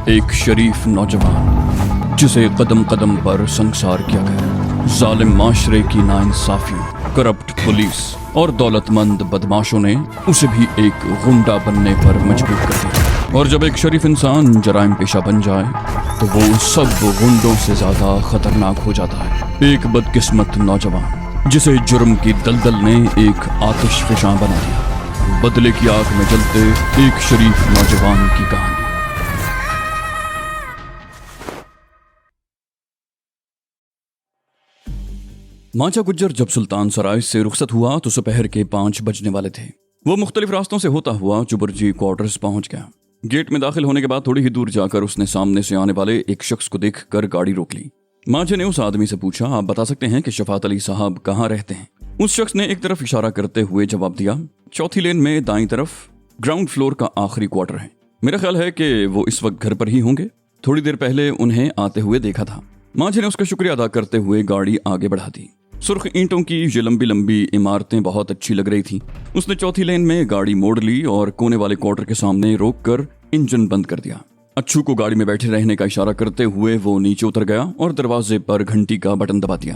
ایک شریف نوجوان جسے قدم قدم پر سنگسار کیا گیا، ظالم معاشرے کی ناانصافیوں، کرپٹ پولیس اور دولت مند بدماشوں نے اسے بھی ایک غنڈہ بننے پر مجبور کر دیا۔ اور جب ایک شریف انسان جرائم پیشہ بن جائے تو وہ سب غنڈوں سے زیادہ خطرناک ہو جاتا ہے۔ ایک بدقسمت نوجوان جسے جرم کی دلدل نے ایک آتش فشاں بنا دیا، بدلے کی آگ میں جلتے ایک شریف نوجوان کی کہانی۔ مانچا گجر جب سلطان سرائے سے رخصت ہوا تو دوپہر کے 5 بجنے والے تھے۔ وہ مختلف راستوں سے ہوتا ہوا چبرجی کوارٹرز پہنچ گیا۔ گیٹ میں داخل ہونے کے بعد تھوڑی ہی دور جا کر اس نے سامنے سے آنے والے ایک شخص کو دیکھ کر گاڑی روک لی۔ مانچے نے اس آدمی سے پوچھا، آپ بتا سکتے ہیں کہ شفاعت علی صاحب کہاں رہتے ہیں؟ اس شخص نے ایک طرف اشارہ کرتے ہوئے جواب دیا، 4تھی لین میں دائیں طرف گراؤنڈ فلور کا آخری کوارٹر ہے۔ میرا خیال ہے کہ وہ اس وقت گھر پر ہی ہوں گے، تھوڑی دیر پہلے انہیں آتے ہوئے دیکھا تھا۔ مانچے نے اس کا شکریہ ادا کرتے ہوئے گاڑی آگے بڑھا دی۔ سرخ اینٹوں کی یہ لمبی لمبی عمارتیں بہت اچھی لگ رہی تھیں۔ اس نے 4تھی لین میں گاڑی موڑ لی اور کونے والے کوارٹر کے سامنے روک کر انجن بند کر دیا۔ اچھو کو گاڑی میں بیٹھے رہنے کا اشارہ کرتے ہوئے وہ نیچے اتر گیا اور دروازے پر گھنٹی کا بٹن دبا دیا۔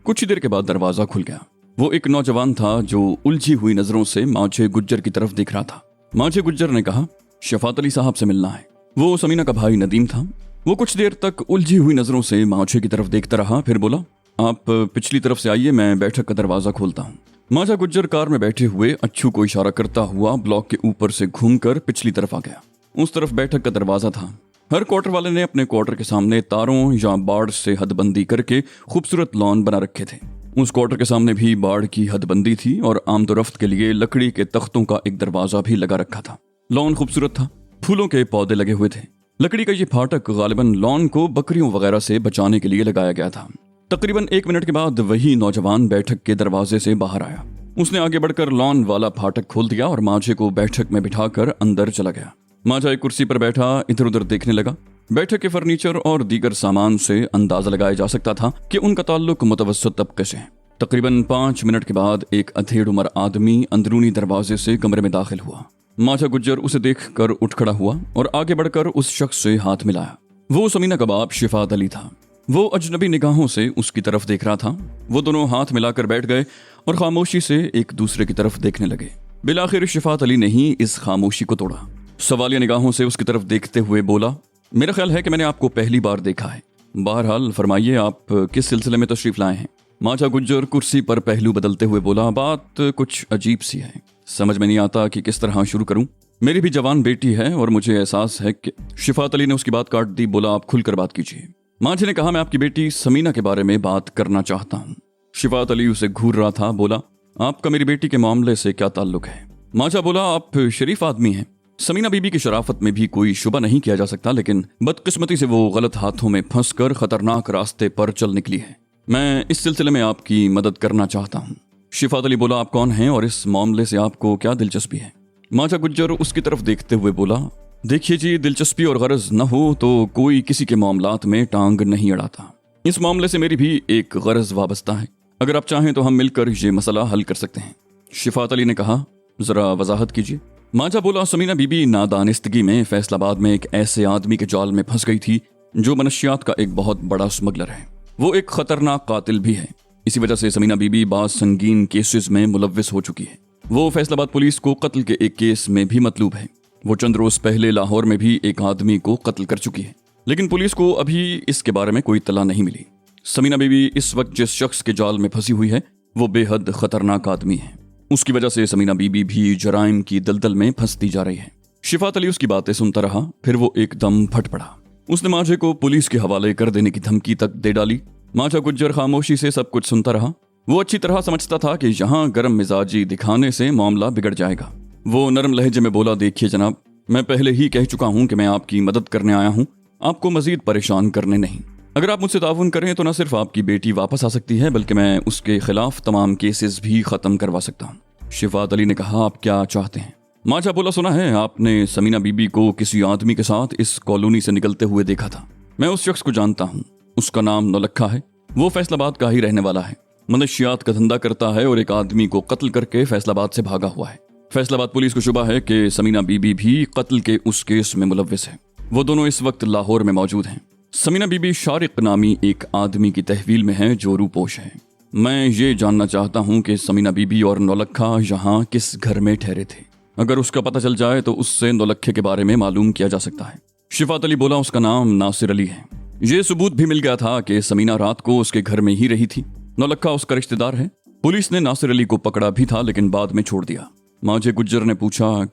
کچھ دیر کے بعد دروازہ کھل گیا۔ وہ ایک نوجوان تھا جو الجھی ہوئی نظروں سے مانچھے گجر کی طرف دیکھ رہا تھا۔ مانچھے گجر نے کہا، شفاعت علی صاحب سے ملنا ہے۔ وہ سمینہ کا بھائی ندیم تھا۔ وہ کچھ دیر تک الجھی ہوئی نظروں سے مانچھے کی طرف دیکھتا رہا، پھر بولا، آپ پچھلی طرف سے آئیے، میں بیٹھک کا دروازہ کھولتا ہوں۔ مانچھا گجر کار میں بیٹھے ہوئے اچھو کو اشارہ کرتا ہوا بلاک کے اوپر سے گھوم کر پچھلی طرف آ گیا۔ اس طرف بیٹھک کا دروازہ تھا۔ ہر کوارٹر والے نے اپنے کوارٹر کے سامنے تاروں یا باڑ سے حد بندی کر کے خوبصورت لان بنا رکھے تھے۔ اس کوارٹر کے سامنے بھی باڑ کی حد بندی تھی اور آمد و رفت کے لیے لکڑی کے تختوں کا ایک دروازہ بھی لگا رکھا تھا۔ لان خوبصورت تھا، پھولوں کے پودے لگے ہوئے تھے۔ لکڑی کا یہ پھاٹک غالباً لان کو بکریوں وغیرہ سے بچانے کے لیے لگایا گیا تھا۔ تقریباً 1 منٹ کے بعد وہی نوجوان بیٹھک کے دروازے سے باہر آیا۔ اس نے آگے بڑھ کر لان والا پھاٹک کھول دیا اور مانچھے کو بیٹھک میں بٹھا کر اندر چلا گیا۔ مانچھا ایک کرسی پر بیٹھا ادھر ادھر دیکھنے لگا۔ بیٹھک کے فرنیچر اور دیگر سامان سے اندازہ لگایا جا سکتا تھا کہ ان کا تعلق متوسط طبقے سے ہے۔ تقریباً 5 منٹ کے بعد ایک ادھیڑ عمر آدمی اندرونی دروازے سے کمرے میں داخل ہوا۔ مانچھا گجر اسے دیکھ کر اٹھ کھڑا ہوا اور آگے بڑھ کر اس شخص سے ہاتھ ملایا۔ وہ سمینہ کا باپ شفاعت علی تھا۔ وہ اجنبی نگاہوں سے اس کی طرف دیکھ رہا تھا۔ وہ دونوں ہاتھ ملا کر بیٹھ گئے اور خاموشی سے ایک دوسرے کی طرف دیکھنے لگے۔ بالآخر شفاعت علی نے ہی اس خاموشی کو توڑا۔ سوالیہ نگاہوں سے اس کی طرف دیکھتے ہوئے بولا، میرا خیال ہے کہ میں نے آپ کو پہلی بار دیکھا ہے۔ بہرحال فرمائیے، آپ کس سلسلے میں تشریف لائے ہیں؟ مانچھا گجر کرسی پر پہلو بدلتے ہوئے بولا، بات کچھ عجیب سی ہے، سمجھ میں نہیں آتا کہ کس طرح شروع کروں۔ میری بھی جوان بیٹی ہے اور مجھے احساس ہے کہ… شفاعت علی نے اس کی بات کاٹ دی، بولا، آپ کھل کر بات کیجیے۔ مانچھے نے کہا، میں آپ کی بیٹی سمینہ کے بارے میں بات کرنا چاہتا ہوں۔ شفاعت علی اسے گھور رہا تھا، بولا، آپ کا میری بیٹی کے معاملے سے کیا تعلق ہے؟ مانچھا بولا، آپ شریف آدمی ہیں، سمینہ بی بی کی شرافت میں بھی کوئی شبہ نہیں کیا جا سکتا، لیکن بدقسمتی سے وہ غلط ہاتھوں میں پھنس کر خطرناک راستے پر چل نکلی ہے۔ میں اس سلسلے میں آپ کی مدد کرنا چاہتا ہوں۔ شفاعت علی بولا، آپ کون ہیں اور اس معاملے سے آپ کو کیا دلچسپی ہے؟ مانچھا گجر اس کی طرف دیکھتے ہوئے بولا، دیکھیے جی، دلچسپی اور غرض نہ ہو تو کوئی کسی کے معاملات میں ٹانگ نہیں اڑاتا۔ اس معاملے سے میری بھی ایک غرض وابستہ ہے، اگر آپ چاہیں تو ہم مل کر یہ مسئلہ حل کر سکتے ہیں۔ شفاعت علی نے کہا، ذرا وضاحت کیجیے۔ مانچھا بولا، سمینہ بی بی نادانستگی میں فیصل آباد میں ایک ایسے آدمی کے جال میں پھنس گئی تھی جو منشیات کا ایک بہت بڑا اسمگلر ہے۔ وہ ایک خطرناک قاتل بھی ہے۔ اسی وجہ سے سمینہ بی بی بعض سنگین کیسز میں ملوث ہو چکی ہے۔ وہ فیصل آباد پولیس کو قتل کے ایک کیس میں بھی مطلوب ہے۔ وہ چند روز پہلے لاہور میں بھی ایک آدمی کو قتل کر چکی ہے، لیکن پولیس کو ابھی اس کے بارے میں کوئی اطلاع نہیں ملی۔ سمینہ بی بی اس وقت جس شخص کے جال میں پھنسی ہوئی ہے وہ بے حد خطرناک آدمی ہے۔ اس کی وجہ سے سمینہ بی بی بھی جرائم کی دلدل میں پھنستی جا رہی ہے۔ شفاعت علی اس کی باتیں سنتا رہا، پھر وہ ایک دم پھٹ پڑا۔ اس نے مانچھے کو پولیس کے حوالے کر دینے کی دھمکی تک دے ڈالی۔ مانچھا گجر خاموشی سے سب کچھ سنتا رہا۔ وہ اچھی طرح سمجھتا تھا کہ یہاں گرم مزاجی دکھانے سے معاملہ بگڑ جائے گا۔ وہ نرم لہجے میں بولا، دیکھیے جناب، میں پہلے ہی کہہ چکا ہوں کہ میں آپ کی مدد کرنے آیا ہوں، آپ کو مزید پریشان کرنے نہیں۔ اگر آپ مجھ سے تعاون کریں تو نہ صرف آپ کی بیٹی واپس آ سکتی ہے بلکہ میں اس کے خلاف تمام کیسز بھی ختم کروا سکتا ہوں۔ شفاعت علی نے کہا، آپ کیا چاہتے ہیں؟ مانچھا بولا، سنا ہے آپ نے سمینہ بی بی کو کسی آدمی کے ساتھ اس کالونی سے نکلتے ہوئے دیکھا تھا۔ میں اس شخص کو جانتا ہوں، اس کا نام نولکھا ہے۔ وہ فیصل آباد کا ہی رہنے والا ہے، منشیات کا دھندا کرتا ہے اور ایک آدمی کو قتل کر کے فیصل آباد سے بھاگا ہوا ہے۔ فیصل آباد پولیس کو شبہ ہے کہ سمینہ بی بی بھی قتل کے اس کیس میں ملوث ہے۔ वो दोनों इस वक्त लाहौर में मौजूद हैं। समीना बीबी शारिक नामी एक आदमी की तहवील में है जो रूपोश है। मैं ये जानना चाहता हूँ कि समीना बीबी और नौलखा यहाँ किस घर में ठहरे थे। अगर उसका पता चल जाए तो उससे नौलखे के बारे में मालूम किया जा सकता है। शिफात अली बोला, उसका नाम नासिर अली है। ये सबूत भी मिल गया था कि समीना रात को उसके घर में ही रही थी। नौलखा उसका रिश्तेदार है। पुलिस ने नासिर अली को पकड़ा भी था लेकिन बाद में छोड़ दिया। माजे गुज्जर ने पूछा,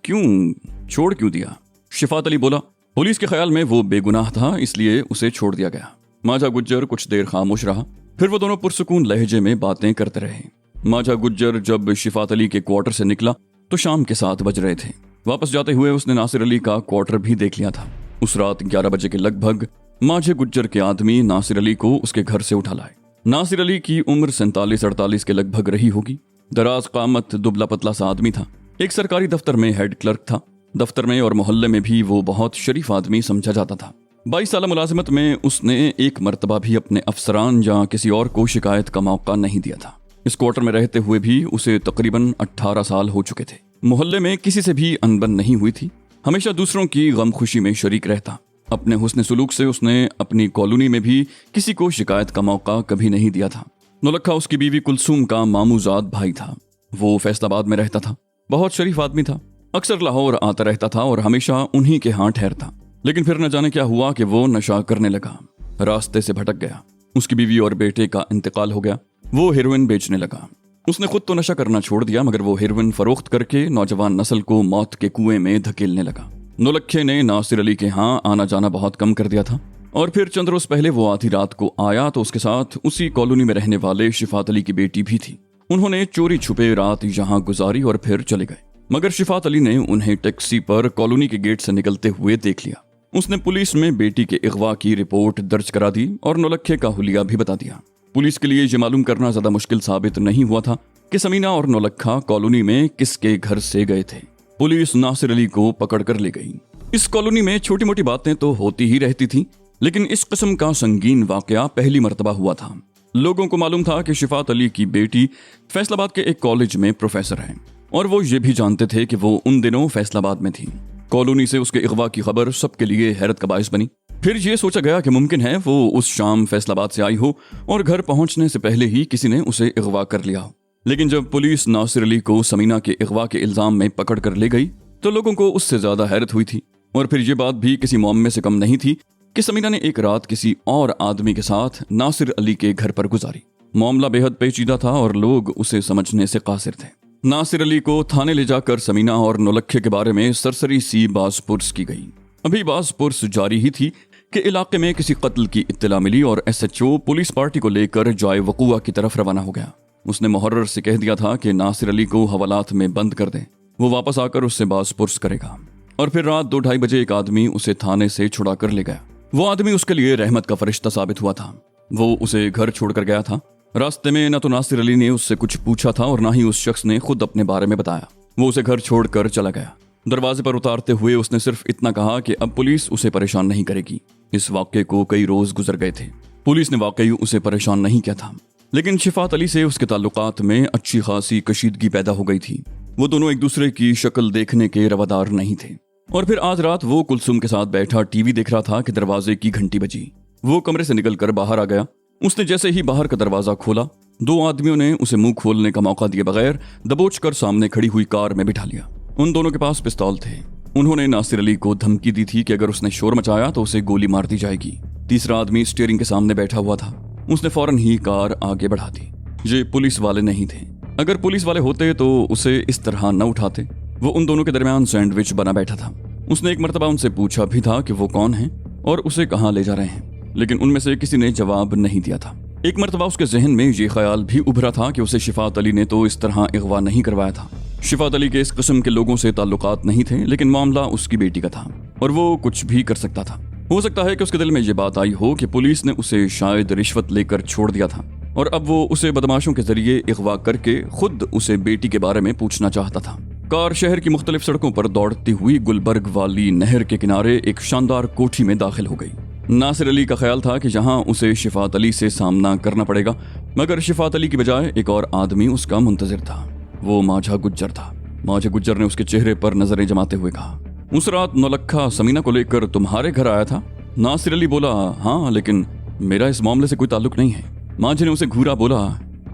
छोड़ क्यों दिया? शिफात अली बोला, पुलिस के ख्याल में वो बेगुनाह था इसलिए उसे छोड़ दिया गया। माजा गुज्जर कुछ देर खामोश रहा, फिर वो दोनों पुरसुकून लहजे में बातें करते रहे। माजा गुज्जर जब शिफात अली के क्वार्टर से निकला तो शाम के 7 बज रहे थे। वापस जाते हुए उसने नासिर अली का क्वार्टर भी देख लिया था। उस रात 11 बजे के लगभग माजे गुज्जर के आदमी नासिर अली को उसके घर से उठा लाए। नासिर अली की उम्र 47-48 के लगभग रही होगी। दराज कामत, दुबला पतला सा आदमी था। एक सरकारी दफ्तर में हेड क्लर्क था। दफ्तर में और मोहल्ले में भी वो बहुत शरीफ आदमी समझा जाता था। 22 साल मुलाजिमत में उसने एक मर्तबा भी अपने अफसरान या किसी और को शिकायत का मौका नहीं दिया था। इस क्वार्टर में रहते हुए भी उसे तकरीबन 18 साल हो चुके थे। मोहल्ले में किसी से भी अनबन नहीं हुई थी। हमेशा दूसरों की गम खुशी में शरीक रहता। अपने हुस्न सुलूक से उसने अपनी कॉलोनी में भी किसी को शिकायत का मौका कभी नहीं दिया था। नौलखा उसकी बीवी कुलसूम का मामूजाद भाई था। वो फैसलाबाद में रहता था। बहुत शरीफ आदमी था। अक्सर लाहौर आता रहता था और हमेशा उन्हीं के यहाँ ठहरता। लेकिन फिर न जाने क्या हुआ कि वो नशा करने लगा, रास्ते से भटक गया। उसकी बीवी और बेटे का इंतकाल हो गया। वो हेरोइन बेचने लगा। उसने खुद तो नशा करना छोड़ दिया मगर वो हेरोइन फरोख्त करके नौजवान नस्ल को मौत के कुएं में धकेलने लगा। नौलखे ने नासिर अली के यहाँ आना जाना बहुत कम कर दिया था और फिर चंद रोज पहले वो आधी रात को आया तो उसके साथ उसी कॉलोनी में रहने वाले शिफात अली की बेटी भी थी। उन्होंने चोरी छुपे रात यहाँ गुजारी और फिर चले गए। मगर शिफात अली ने उन्हें टैक्सी पर कॉलोनी के गेट से निकलते हुए देख लिया। उसने पुलिस में बेटी के अगवा की रिपोर्ट दर्ज करा दी और नौलखे का हुलिया भी बता दिया। पुलिस के लिए ये मालूम करना ज्यादा मुश्किल साबित नहीं हुआ था कि समीना और नौलखा कॉलोनी में किसके घर से गए थे। पुलिस नासिर अली को पकड़ कर ले गई। इस कॉलोनी में छोटी मोटी बातें तो होती ही रहती थी लेकिन इस किस्म का संगीन वाकया पहली मर्तबा हुआ था। लोगों को मालूम था कि शिफात अली की बेटी फैसलाबाद के एक कॉलेज में प्रोफेसर है और वो ये भी जानते थे कि वो उन दिनों फैसलाबाद में थी। कॉलोनी से उसके अगवा की खबर सबके लिए हैरत का बायस बनी। फिर ये सोचा गया कि मुमकिन है वो उस शाम फैसलाबाद से आई हो और घर पहुंचने से पहले ही किसी ने उसे अगवा कर लिया हो। लेकिन जब पुलिस नासिर अली को समीना के अगवा के इल्जाम में पकड़ कर ले गई तो लोगों को उससे ज्यादा हैरत हुई थी। और फिर ये बात भी किसी मुअम्मे से कम नहीं थी कि समीना ने एक रात किसी और आदमी के साथ नासिर अली के घर पर गुजारी। मामला बेहद पेचीदा था और लोग उसे समझने से कासिर थे। नासिर अली को थाने ले जाकर समीना और नौलखे के बारे में सरसरी सी बाज़पुर्स की गई। अभी बाज़पुर्स जारी ही थी कि इलाके में किसी कत्ल की इत्तला मिली और SHO पुलिस पार्टी को लेकर जाए वक़ूआ की तरफ रवाना हो गया। उसने मुहर्रर से कह दिया था कि नासिर अली को हवालात में बंद कर दे, वो वापस आकर उससे बाज़पुर्स करेगा। और फिर रात 2-2:30 बजे एक आदमी उसे थाने से छुड़ा कर ले गया। वो आदमी उसके लिए रहमत का फरिश्ता साबित हुआ था। वो उसे घर छोड़कर गया था। रास्ते में न तो नासिर अली ने उससे कुछ पूछा था और ना ही उस शख्स ने खुद अपने बारे में बताया। वो उसे घर छोड़कर चला गया। दरवाजे पर उतारते हुए उसने सिर्फ इतना कहा कि अब पुलिस उसे परेशान नहीं करेगी। इस वाक़े को कई रोज गुजर गए थे। पुलिस ने वाकई उसे परेशान नहीं किया था लेकिन शिफात अली से उसके ताल्लुकात में अच्छी खासी कशीदगी पैदा हो गई थी। वो दोनों एक दूसरे की शक्ल देखने के रवादार नहीं थे। और फिर आज रात वो कुलसुम के साथ बैठा टीवी देख रहा था कि दरवाजे की घंटी बजी। वो कमरे से निकलकर बाहर आ गया। उसने जैसे ही बाहर का दरवाजा खोला 2 आदमियों ने उसे मुंह खोलने का मौका दिए बगैर दबोच कर सामने खड़ी हुई कार में बिठा लिया। उन दोनों के पास पिस्तौल थे। उन्होंने नासिर अली को धमकी दी थी कि अगर उसने शोर मचाया तो उसे गोली मार दी जाएगी। तीसरा आदमी स्टीयरिंग के सामने बैठा हुआ था। उसने फौरन ही कार आगे बढ़ा दी। ये पुलिस वाले नहीं थे। अगर पुलिस वाले होते तो उसे इस तरह न उठाते। वो उन दोनों के दरमियान सैंडविच बना बैठा था। उसने एक मर्तबा उनसे पूछा भी था कि वो कौन है और उसे कहाँ ले जा रहे हैं, लेकिन उनमें से किसी ने जवाब नहीं दिया था। एक मर्तबा उसके जहन में ये ख्याल भी उभरा था कि उसे शिफात अली ने तो इस तरह अगवा नहीं करवाया था। शिफात अली के इस किस्म के लोगों से ताल्लुकात नहीं थे लेकिन मामला उसकी बेटी का था और वो कुछ भी कर सकता था। हो सकता है कि उसके दिल में ये बात आई हो कि पुलिस ने उसे शायद रिश्वत लेकर छोड़ दिया था और अब वो उसे बदमाशों के जरिए अगवा करके खुद उसे बेटी के बारे में पूछना चाहता था। कार शहर की मुख्तलिफ सड़कों पर दौड़ती हुई गुलबर्ग वाली नहर के किनारे एक शानदार कोठी में दाखिल हो गई। नासिर अली का ख्याल था कि जहां उसे शिफात अली से सामना करना पड़ेगा, मगर शिफात अली की बजाय एक और आदमी उसका मुंतजिर था। वो माजा गुज्जर था। माजा गुज्जर ने उसके चेहरे पर नजरें जमाते हुए कहा, उस रात नौलखा समीना को लेकर तुम्हारे घर आया था? नासिर अली बोला, हाँ, लेकिन मेरा इस मामले से कोई ताल्लुक नहीं है। मांझी ने उसे घूरा, बोला,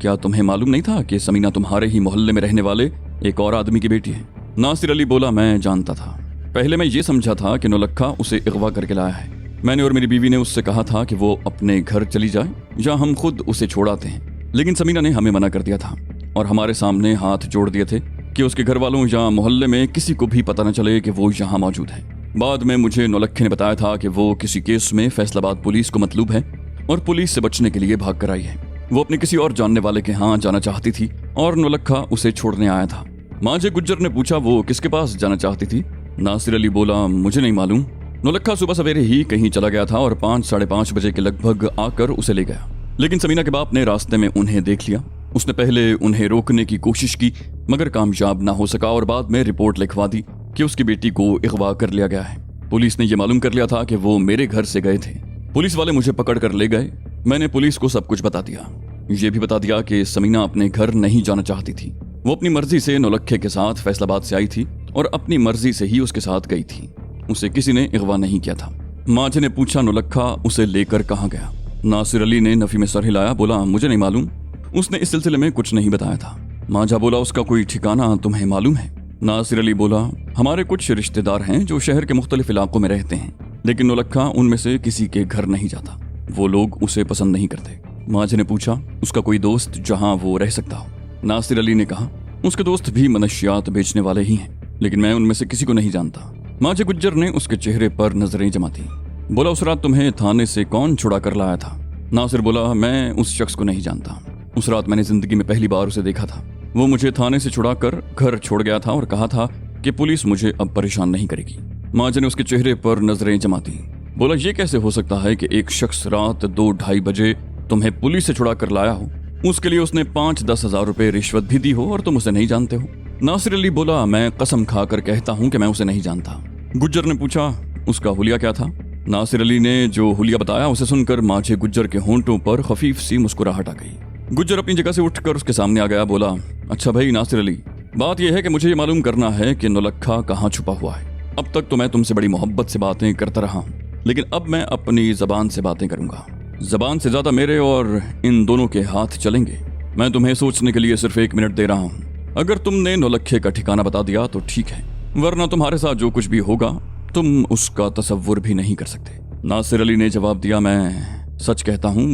क्या तुम्हें मालूम नहीं था कि समीना तुम्हारे ही मोहल्ले में रहने वाले एक और आदमी की बेटी है? नासिर अली बोला, मैं जानता था। पहले मैं ये समझा था कि नौलखा उसे अगवा करके लाया है। मैंने और मेरी बीवी ने उससे कहा था कि वो अपने घर चली जाए या हम खुद उसे छोड़ आते हैं, लेकिन समीना ने हमें मना कर दिया था और हमारे सामने हाथ जोड़ दिए थे कि उसके घर वालों या मोहल्ले में किसी को भी पता न चले कि वो यहाँ मौजूद है। बाद में मुझे नौलखे ने बताया था कि वो किसी केस में फैसलाबाद पुलिस को मतलूब है और पुलिस से बचने के लिए भाग कर आई है। वो अपने किसी और जानने वाले के यहाँ जाना चाहती थी और नौलखा उसे छोड़ने आया था। मांझे गुज्जर ने पूछा, वो किसके पास जाना चाहती थी? नासिर अली बोला, मुझे नहीं मालूम। नौलखा सुबह सवेरे ही कहीं चला गया था और 5-5:30 बजे के लगभग आकर उसे ले गया, लेकिन समीना के बाप ने रास्ते में उन्हें देख लिया। उसने पहले उन्हें रोकने की कोशिश की मगर कामयाब ना हो सका और बाद में रिपोर्ट लिखवा दी कि उसकी बेटी को अगवा कर लिया गया है। पुलिस ने यह मालूम कर लिया था कि वो मेरे घर से गए थे। पुलिस वाले मुझे पकड़ कर ले गए। मैंने पुलिस को सब कुछ बता दिया। ये भी बता दिया कि समीना अपने घर नहीं जाना चाहती थी। वो अपनी मर्जी से नौलखे के साथ फैसलाबाद से आई थी और अपनी मर्जी से ही उसके साथ गई थी। उसे किसी ने अगवा नहीं किया था। मांझे ने पूछा, नौलखा उसे लेकर कहाँ गया? नासिर अली ने नफी में सर हिलाया, बोला, मुझे नहीं मालूम। उसने इस सिलसिले में कुछ नहीं बताया था। मांझा बोला, उसका कोई ठिकाना तुम्हें मालूम है? नासिर अली बोला, हमारे कुछ रिश्तेदार हैं जो शहर के मुख्तलिफ इलाकों में रहते हैं, लेकिन नौलखा उनमें से किसी के घर नहीं जाता। वो लोग उसे पसंद नहीं करते। मांझे ने पूछा, उसका कोई दोस्त जहां वो रह सकता हो? नासिर अली ने कहा, उसके दोस्त भी मनशियात बेचने वाले ही हैं, लेकिन मैं उनमें से किसी को नहीं जानता। मांझे गुज्जर ने उसके चेहरे पर नजरें जमा दी। बोला, उस रात तुम्हें थाने से कौन छुड़ा कर लाया था? नासिर बोला, मैं उस शख्स को नहीं जानता। उस रात मैंने जिंदगी में पहली बार उसे देखा था। वो मुझे थाने से छुड़ाकर घर छोड़ गया था और कहा था कि पुलिस मुझे अब परेशान नहीं करेगी। मांझे ने उसके चेहरे पर नजरें जमा दी। बोला, ये कैसे हो सकता है कि एक शख्स रात 2-2:30 बजे तुम्हें पुलिस से छुड़ा कर लाया हो, उसके लिए उसने 5-10 हजार रुपए रिश्वत भी दी हो और तुम उसे नहीं जानते हो? नासिर अली बोला, मैं कसम खाकर कहता हूँ कि मैं उसे नहीं जानता। गुज्जर ने पूछा, उसका हुलिया क्या था? नासिर अली ने जो हुलिया बताया उसे सुनकर मांझे गुज्जर के होंठों पर खफीफ सी मुस्कुराहट आ गई। गुज्जर अपनी जगह से उठकर उसके सामने आ गया। बोला, अच्छा भाई नासिर अली, बात यह है कि मुझे ये मालूम करना है कि नौलखा कहाँ छुपा हुआ है। अब तक तो मैं तुमसे बड़ी मोहब्बत से बातें करता रहा हूँ, लेकिन अब मैं अपनी जबान से बातें करूंगा। जबान से ज्यादा मेरे और इन दोनों के हाथ चलेंगे। मैं तुम्हें सोचने के लिए सिर्फ 1 मिनट दे रहा हूँ। अगर तुमने नौलखे का ठिकाना बता दिया तो ठीक है, वरना तुम्हारे साथ जो कुछ भी होगा तुम उसका तसव्वुर भी नहीं कर सकते। नासिर अली ने जवाब दिया, मैं सच कहता हूँ,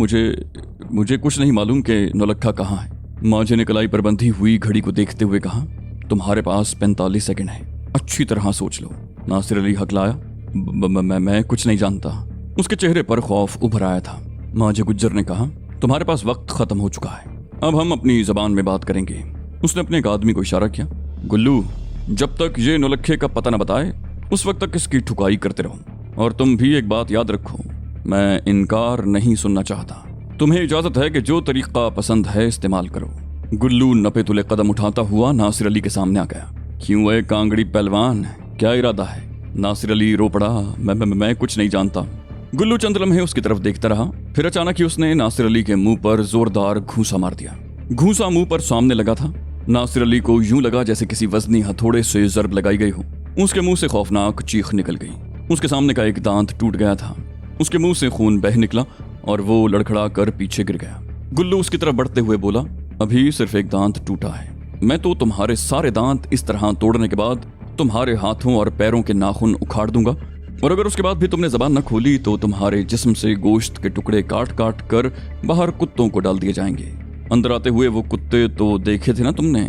मुझे कुछ नहीं मालूम कि नौलखा कहाँ है। मांझे ने कलाई पर बंधी हुई घड़ी को देखते हुए कहा, तुम्हारे पास 45 सेकंड है, अच्छी तरह सोच लो। नासिर अली हकलाया, मैं कुछ नहीं जानता। उसके चेहरे पर खौफ उभर आया था। मांझे गुज्जर ने कहा, तुम्हारे पास वक्त खत्म हो चुका है, अब हम अपनी जबान में बात करेंगे। उसने अपने एक आदमी को इशारा किया, गुल्लू, जब तक ये नौलखे का पता न बताए उस वक्त तक इसकी ठुकाई करते रहो। और तुम भी एक बात याद रखो, मैं इनकार नहीं सुनना चाहता। तुम्हें इजाजत है कि जो तरीका पसंद है इस्तेमाल करो। गुल्लू नपे तुले कदम उठाता हुआ नासिर अली के सामने आ गया। क्यों है कांगड़ी पहलवान, क्या इरादा है? नासिर अली रो पड़ा, मैं कुछ नहीं जानता। गुल्लू चंद लम्हे उसकी तरफ देखता रहा, फिर अचानक ही उसने नासिर अली के मुंह पर जोरदार घूंसा मार दिया। घूंसा मुंह पर सामने लगा था। नासिर अली को यूं लगा जैसे किसी वजनी हथौड़े से जरब लगाई गई हो। उसके मुंह से खौफनाक चीख निकल गई। उसके सामने का एक दांत टूट गया था। उसके मुंह से खून बह निकला और वो लड़खड़ा कर पीछे गिर गया। गुल्लू उसकी तरफ बढ़ते हुए बोला, अभी सिर्फ एक दांत टूटा है, मैं तो तुम्हारे सारे दांत इस तरह तोड़ने के बाद तुम्हारे हाथों और पैरों के नाखून उखाड़ दूंगा, और अगर उसके बाद भी तुमने जबान न खोली तो तुम्हारे जिस्म से गोश्त के टुकड़े काट काट कर बाहर कुत्तों को डाल दिए जाएंगे। अंदर आते हुए वो कुत्ते तो देखे थे ना तुमने,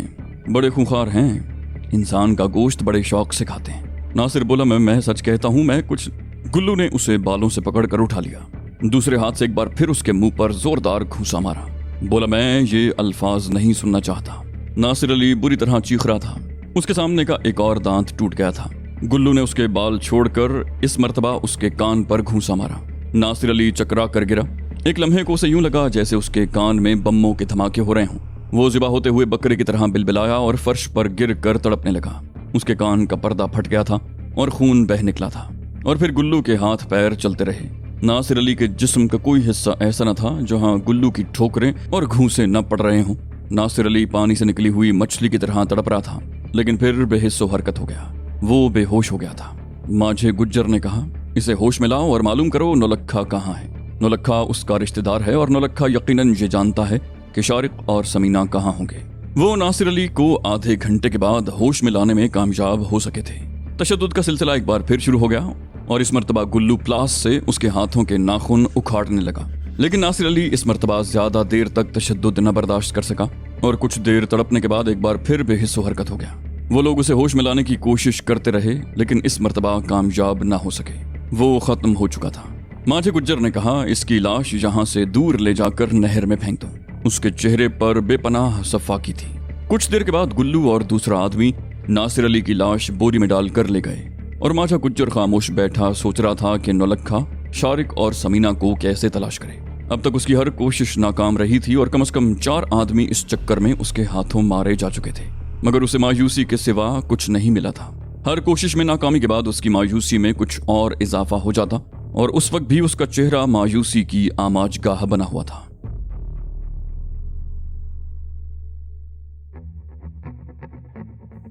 बड़े खूंखार हैं, इंसान का गोश्त बड़े शौक से खाते हैं। नासिर बोला, मैं सच कहता हूँ, मैं कुछ। गुल्लू ने उसे बालों से पकड़कर उठा लिया। दूसरे हाथ से एक बार फिर उसके मुंह पर जोरदार घूंसा मारा। बोला, मैं ये अल्फाज नहीं सुनना चाहता। नासिर अली बुरी तरह चीख रहा था। उसके सामने का एक और दांत टूट गया था। गुल्लू ने उसके बाल छोड़कर इस मर्तबा उसके कान पर घूंसा मारा। नासिर अली चकरा कर गिरा। एक लम्हे को उसे यूं लगा जैसे उसके कान में बम्मों के धमाके हो रहे हों। वो ज़िबा होते हुए बकरे की तरह बिलबिलाया और फर्श पर गिर कर तड़पने लगा। उसके कान का पर्दा फट गया था और खून बह निकला था। और फिर गुल्लू के हाथ पैर चलते रहे। नासिर अली के जिस्म का कोई हिस्सा ऐसा न था जहां गुल्लू की ठोकरें और घूंसे न पड़ रहे हों। नासिर अली पानी से निकली हुई मछली की तरह तड़प रहा था, लेकिन फिर बेहिस्सो हरकत हो गया। वो बेहोश हो गया था। माझे गुज्जर ने कहा, इसे होश में लाओ और मालूम करो नौलक्खा कहाँ है। नौलक्खा उसका रिश्तेदार है और नौलक्खा यकीनन ये जानता है कि शारिक और समीना कहाँ होंगे। वो नासिर अली को आधे घंटे के बाद होश में लाने में कामयाब हो सके थे। तशद्दुद का सिलसिला एक बार फिर शुरू हो गया और इस मर्तबा गुल्लू प्लास से उसके हाथों के नाखून उखाड़ने लगा। लेकिन नासिर अली इस मर्तबा ज्यादा देर तक तशद्दुद न बर्दाश्त कर सका और कुछ देर तड़पने के बाद एक बार फिर बेहिस्सो हरकत हो गया। वो लोग उसे होश में लाने की कोशिश करते रहे लेकिन इस मर्तबा कामयाब न हो सके। वो खत्म हो चुका था। माझे गुज्जर ने कहा, इसकी लाश यहाँ से दूर ले जाकर नहर में फेंक दो। उसके चेहरे पर बेपनाह सफाकी थी। कुछ देर के बाद गुल्लू और दूसरा आदमी नासिर अली की लाश बोरी में डालकर ले गए और माझा गुज्जर खामोश बैठा सोच रहा था कि नौलक्खा, शारिक और समीना को कैसे तलाश करे। अब तक उसकी हर कोशिश नाकाम रही थी और कम से कम 4 आदमी इस चक्कर में उसके हाथों मारे जा चुके थे, मगर उसे मायूसी के सिवा कुछ नहीं मिला था। हर कोशिश में नाकामी के बाद उसकी मायूसी में कुछ और इजाफा हो जाता और उस वक्त भी उसका चेहरा मायूसी की आमाजगाह बना हुआ था।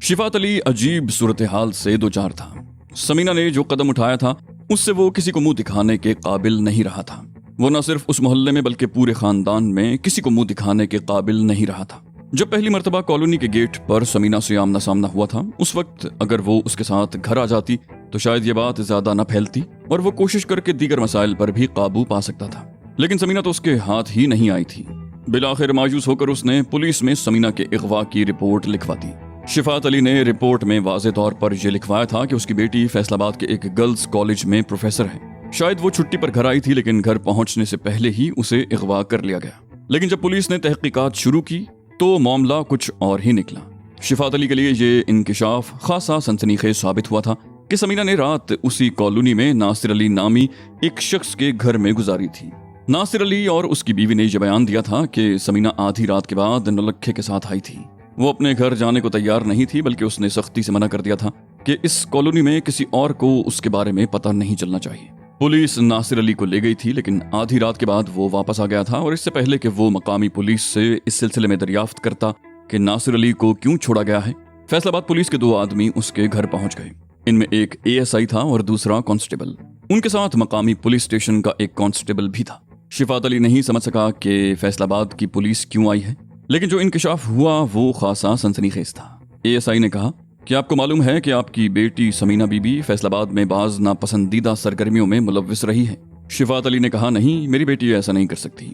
शिफात अली अजीब सूरत हाल से दो चार था। समीना ने जो कदम उठाया था उससे वो किसी को मुंह दिखाने के काबिल नहीं रहा था। वो न सिर्फ उस मोहल्ले में बल्कि पूरे खानदान में किसी को मुंह दिखाने के काबिल नहीं रहा था। जब पहली मर्तबा कॉलोनी के गेट पर समीना से आमना सामना हुआ था, उस वक्त अगर वो उसके साथ घर आ जाती तो शायद ये बात ज्यादा न फैलती और वो कोशिश करके दीगर मसाइल पर भी काबू पा सकता था। लेकिन समीना तो उसके हाथ ही नहीं आई थी। बिलाखिर मायूस होकर उसने पुलिस में समीना के अगवा की रिपोर्ट लिखवा दी। शिफात अली ने रिपोर्ट में वाज़े तौर पर यह लिखवाया था कि उसकी बेटी फैसलाबाद के एक गर्ल्स कॉलेज में प्रोफेसर है। शायद वो छुट्टी पर घर आई थी लेकिन घर पहुंचने से पहले ही उसे अगवा कर लिया गया। लेकिन जब पुलिस ने तहकीकात शुरू की तो मामला कुछ और ही निकला। शिफात अली के लिए ये इंकिशाफ खासा सनसनीखेज साबित हुआ था कि समीना ने रात उसी कॉलोनी में नासिर अली नामी एक शख्स के घर में गुजारी थी। नासिर अली और उसकी बीवी ने यह बयान दिया था कि समीना आधी रात के बाद नौलक्खे के साथ आई थी। वो अपने घर जाने को तैयार नहीं थी बल्कि उसने सख्ती से मना कर दिया था कि इस कॉलोनी में किसी और को उसके बारे में पता नहीं चलना चाहिए। पुलिस नासिर अली को ले गई थी लेकिन आधी रात के बाद वो वापस आ गया था और इससे पहले कि वो मकामी पुलिस से इस सिलसिले में दरियाफ्त करता कि नासिर अली को क्यों छोड़ा गया है, फैसलाबाद पुलिस के 2 आदमी उसके घर पहुंच गए। इनमें एक ASI था और दूसरा कांस्टेबल। उनके साथ मकामी पुलिस स्टेशन का एक कांस्टेबल भी था। शिफात अली नहीं समझ सका कि फैसलाबाद की पुलिस क्यों आई है, लेकिन जो इंकिशाफ हुआ वो खासा सनसनीखेज था। ASI ने कहा कि आपको मालूम है कि आपकी बेटी समीना बीबी फैसलाबाद में बाज नापसंदीदा सरगर्मियों में मुलव्विस रही है। शिफात अली ने कहा, नहीं, मेरी बेटी ऐसा नहीं कर सकती।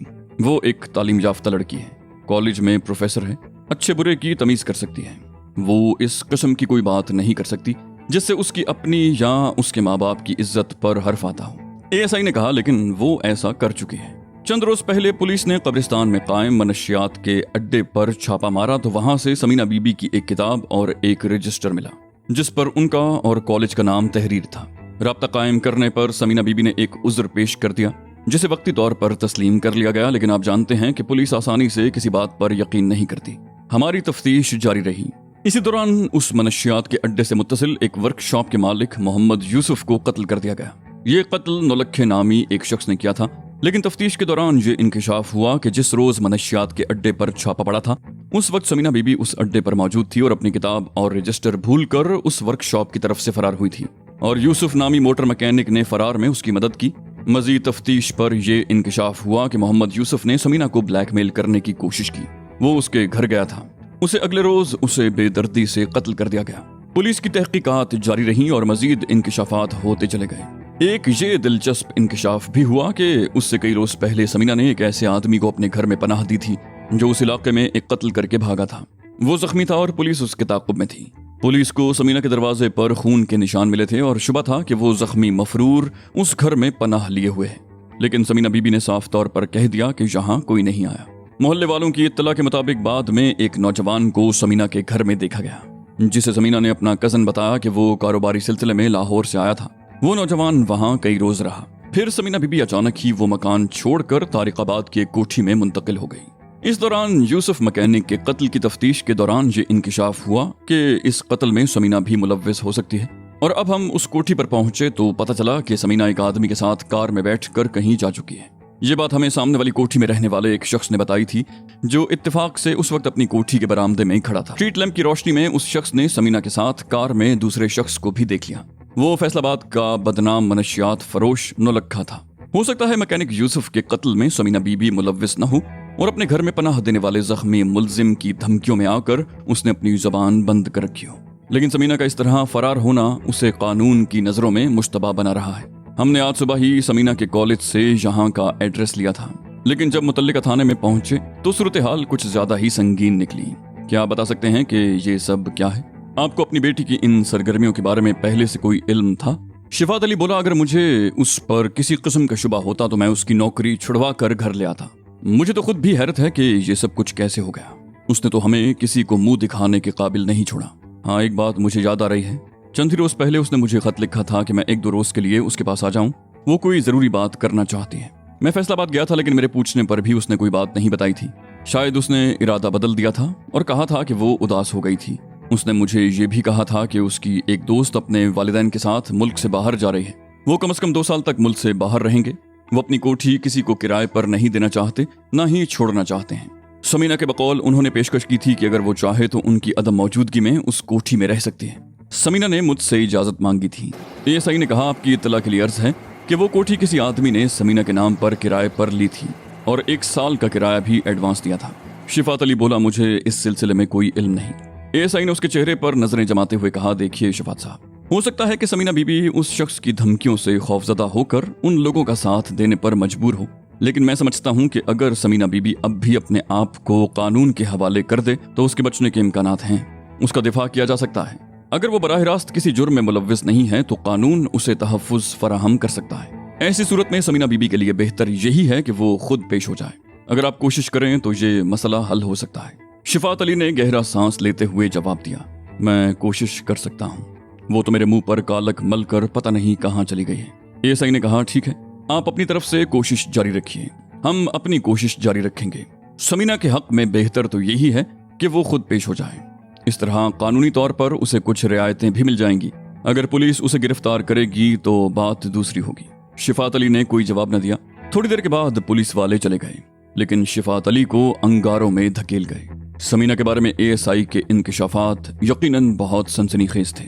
वो एक तालीम याफ्ता लड़की है, कॉलेज में प्रोफेसर है, अच्छे बुरे की तमीज कर सकती है। वो इस किस्म की कोई बात नहीं कर सकती जिससे उसकी अपनी या उसके माँ बाप की इज्जत पर हर्फ आता हो। ASI ने कहा, लेकिन वो ऐसा कर चुकी है। चंद रोज पहले पुलिस ने कब्रिस्तान में कायम मनशियात के अड्डे पर छापा मारा तो वहां से समीना बीबी की एक किताब और एक रजिस्टर मिला जिस पर उनका और कॉलेज का नाम तहरीर था। राब्ता कायम करने पर समीना बीबी ने एक उज़्र पेश कर दिया जिसे वक्ती तौर पर तस्लीम कर लिया गया, लेकिन आप जानते हैं कि पुलिस आसानी से किसी बात पर यकीन नहीं करती। हमारी तफ्तीश जारी रही। इसी दौरान उस मनशियात के अड्डे से मुत्तसिल एक वर्कशॉप के मालिक मोहम्मद यूसुफ को कत्ल कर दिया गया। ये कत्ल नौलक्खे नामी एक शख्स ने किया था, लेकिन तफ्तीश के दौरान ये इंकिशाफ हुआ कि जिस रोज मनशियात के अड्डे पर छापा पड़ा था उस वक्त समीना बीबी उस अड्डे पर मौजूद थी और अपनी किताब और रजिस्टर भूलकर उस वर्कशॉप की तरफ से फरार हुई थी और यूसुफ नामी मोटर मैकेनिक ने फरार में उसकी मदद की। मजीद तफ्तीश पर यह इंकिशाफ हुआ कि मोहम्मद यूसुफ ने समीना को ब्लैकमेल करने की कोशिश की। वो उसके घर गया था। उसे अगले रोज उसे बेदर्दी से कत्ल कर दिया गया। पुलिस की तहकीकात जारी रही और मजीद इंकिशाफात होते चले गए। एक ये दिलचस्प इंकिशाफ भी हुआ कि उससे कई रोज पहले समीना ने एक ऐसे आदमी को अपने घर में पनाह दी थी जो उस इलाके में एक कत्ल करके भागा था। वो जख्मी था और पुलिस उसके ताक़ुब में थी। पुलिस को समीना के दरवाजे पर खून के निशान मिले थे और शुबा था कि वो जख्मी मफरूर उस घर में पनाह लिए हुए है, लेकिन समीना बीबी ने साफ तौर पर कह दिया कि यहाँ कोई नहीं आया। मोहल्ले वालों की इत्तला के मुताबिक बाद में एक नौजवान को समीना के घर में देखा गया जिसे समीना ने अपना कजन बताया कि वो कारोबारी सिलसिले में लाहौर से आया था। वो नौजवान वहां कई रोज रहा। फिर समीना बीबी अचानक ही वो मकान छोड़कर तारिकाबाद की एक कोठी में मुंतकिल हो गई। इस दौरान यूसुफ मैकेनिक के कत्ल की तफ्तीश के दौरान ये इंकिशाफ हुआ कि इस कत्ल में समीना भी मुलव्विस हो सकती है। और अब हम उस कोठी पर पहुंचे तो पता चला कि समीना एक आदमी के साथ कार में बैठकर कहीं जा चुकी है। ये बात हमें सामने वाली कोठी में रहने वाले एक शख्स ने बताई थी जो इत्तेफाक से उस वक्त अपनी कोठी के बरामदे में खड़ा था। स्ट्रीट लैंप की रोशनी में उस शख्स ने समीना के साथ कार में दूसरे शख्स को भी देख लिया। वो फैसलाबाद का बदनाम मनशियात फरोश नौलखा था। हो सकता है मैकेनिक यूसुफ के कत्ल में समीना बीबी मुलव्विस न हो और अपने घर में पनाह देने वाले जख्मी मुलजिम की धमकियों में आकर उसने अपनी जुबान बंद कर रखी हो। लेकिन समीना का इस तरह फरार होना उसे कानून की नजरों में मुश्तबा बना रहा है। हमने आज सुबह ही समीना के कॉलेज से यहाँ का एड्रेस लिया था, लेकिन जब मुतल्लिका थाने में पहुंचे तो सूरत हाल कुछ ज्यादा ही संगीन निकली। क्या आप बता सकते हैं कि ये सब क्या है? आपको अपनी बेटी की इन सरगर्मियों के बारे में पहले से कोई इल्म था? शिफात अली बोला, अगर मुझे उस पर किसी किस्म का शुबा होता तो मैं उसकी नौकरी छुड़वा कर घर ले आता। मुझे तो खुद भी हैरत है कि ये सब कुछ कैसे हो गया। उसने तो हमें किसी को मुंह दिखाने के काबिल नहीं छोड़ा। हाँ, एक बात मुझे याद आ रही है। चंद ही रोज पहले उसने मुझे खत लिखा था कि मैं 1-2 रोज के लिए उसके पास आ जाऊं। वो कोई जरूरी बात करना चाहती है। मैं फैसलाबाद गया था, लेकिन मेरे पूछने पर भी उसने कोई बात नहीं बताई थी। शायद उसने इरादा बदल दिया था और कहा था कि वो उदास हो गई थी। उसने मुझे ये भी कहा था कि उसकी एक दोस्त अपने वालिदैन के साथ मुल्क से बाहर जा रही है। वो कम से कम 2 साल तक मुल्क से बाहर रहेंगे। वो अपनी कोठी किसी को किराए पर नहीं देना चाहते, ना ही छोड़ना चाहते हैं। समीना के बकौल उन्होंने पेशकश की थी कि अगर वो चाहे तो उनकी अदम मौजूदगी में उस कोठी में रह सकती है। समीना ने मुझसे इजाजत मांगी थी। एएसआई ने कहा, आपकी इत्तला के लिए अर्ज है कि वो कोठी किसी आदमी ने समीना के नाम पर किराए पर ली थी और 1 साल का किराया भी एडवांस दिया था। शिफात अली बोला, मुझे इस सिलसिले में कोई इल्म नहीं। एएसआई ने उसके चेहरे पर नजरें जमाते हुए कहा, देखिए शिफात साहब, हो सकता है कि समीना बीबी उस शख्स की धमकियों से खौफजदा होकर उन लोगों का साथ देने पर मजबूर हो, लेकिन मैं समझता हूं कि अगर समीना बीबी अब भी अपने आप को कानून के हवाले कर दे तो उसके बचने के इम्कानात हैं। उसका दिफा किया जा सकता है। अगर वो बराह रास्त किसी जुर्म में मुलव्विस नहीं है तो कानून उसे तहफ़्फ़ुज़ फराहम कर सकता है। ऐसी सूरत में समीना बीबी के लिए बेहतर यही है कि वो खुद पेश हो जाए। अगर आप कोशिश करें तो ये मसला हल हो सकता है। शिफात अली ने गहरा सांस लेते हुए जवाब दिया, मैं कोशिश कर सकता हूँ। वो तो मेरे मुंह पर कालक मल कर पता नहीं कहाँ चली गई है। एएसआई ने कहा, ठीक है, आप अपनी तरफ से कोशिश जारी रखिए, हम अपनी कोशिश जारी रखेंगे। समीना के हक में बेहतर तो यही है कि वो खुद पेश हो जाए। इस तरह कानूनी तौर पर उसे कुछ रियायतें भी मिल जाएंगी। अगर पुलिस उसे गिरफ्तार करेगी तो बात दूसरी होगी। शिफात अली ने कोई जवाब न दिया। थोड़ी देर के बाद पुलिस वाले चले गए, लेकिन शिफात अली को अंगारों में धकेल गए। समीना के बारे में एएसआई के इंकशाफात यकीनन बहुत सनसनीखेज थे।